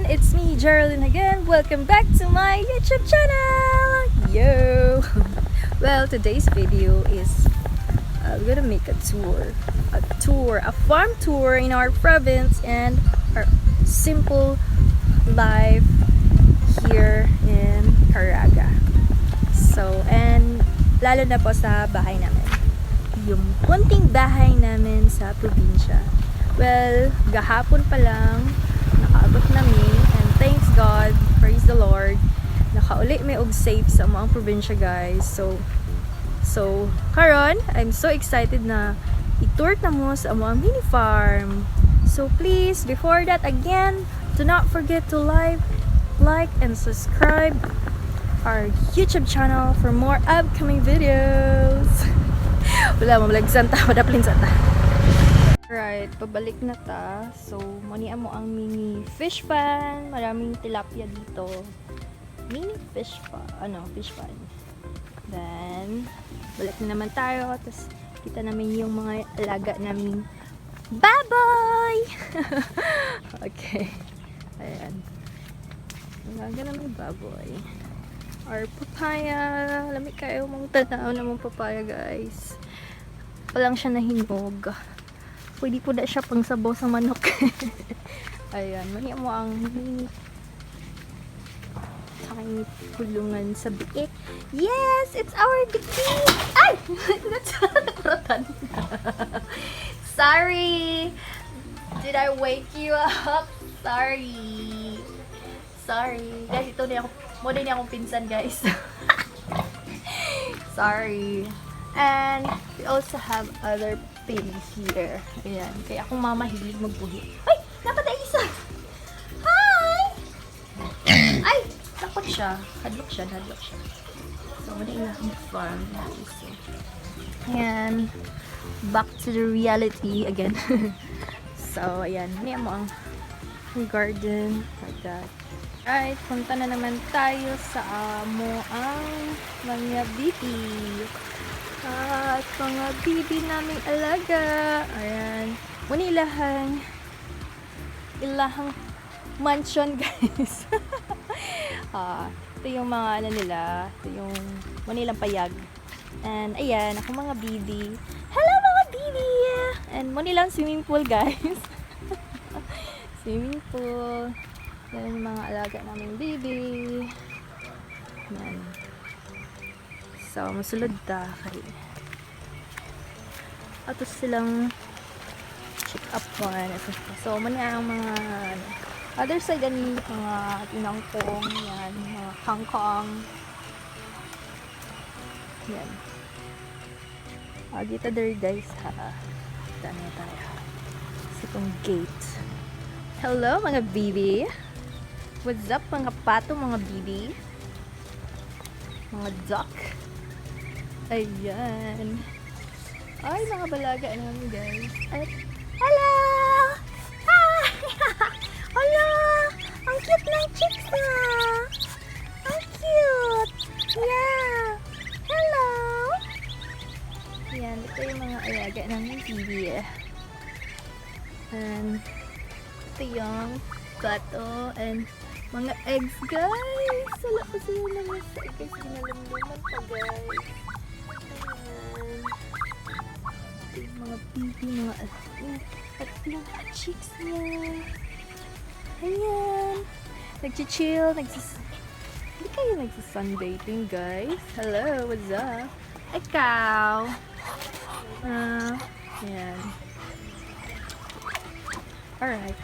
It's me, Geraldine again. Welcome back to my YouTube channel! Yo! Well, today's video is we're gonna make a farm tour in our province and our simple life here in Caraga. So, and lalo na po sa bahay namin. Yung konting bahay namin sa probinsya. Well, gahapon pa lang nakaabot nami and thanks God, praise the Lord, nakauli may og safe sa mga probinsya, guys. So karon I'm so excited na i-tour na mo sa mga mini farm. So please, before that, again, do not forget to like and subscribe our YouTube channel for more upcoming videos. Wala mo malagsan ta, madaplin sa ta. Right, pabalik na ta. So, manian mo ang mini fish pan. Maraming tilapia dito. Mini fish pan. Fish pan. Then, balik na naman tayo. Tapos, kita namin yung mga alaga namin baboy! Okay. Ayan. Alaga namin baboy. Or papaya. Lamig kayo mong tanaw na mong papaya, guys. Walang siya nahinog. Pwede po na siya pang sabaw sa manok. Ayan, mani mo ang tiny kulungan sa biik. Yes, it's our biik! Ay! Nakurotan. Sorry! Did I wake you up? Sorry. Guys, ito na ako. Muna niya akong pinsan, guys. Sorry. And we also have other pigs here. Ayan. Kaya akong mama hilig magbuhi. Ay! Dapat ay isa! Hi! Ay! Takot siya. Hadlock siya. So, muna yung akong farm. So, ayan. Back to the reality again. So, ayan. Muna mo ang garden. Like that. Alright. Punta na naman tayo sa amo ang mga bibi. At mga bibi naming alaga. Ayan. Muna ilahang mansion, guys. Ito yung mga nila. Ito yung muna ilang payag. And ayan, ako mga bibi. Hello mga bibi! And muna ilang swimming pool, guys. Swimming pool. Yan yung mga alaga naming bibi. Ayan. So, masulod ta kay ato silang check up one. So, muna ang mga other side ani mga tinangkong, yan, mga kangkong. Yan. Dito there, guys, ha. Dami tayo. Sa itong gate. Hello, mga bibi. What's up, mga pato, mga bibi? Mga duck. Ayan. Ay, mga balaga namin, guys. At, hello! Hi! Hello! Ang cute ng chicks na! Ang cute! Yeah! Hello! Ayan, ito yung mga alaga namin, TV. And, ito yung gato and mga eggs, guys! Wala pa sila naman sa eggs. Ginalamdaman pa, guys. Ayan. Mga baby, mga at yung chicks niya. Ayan. Nag-chill. Hindi kayo nagsisundating, guys. Hello, what's up? Ikaw. Ayan. Alright.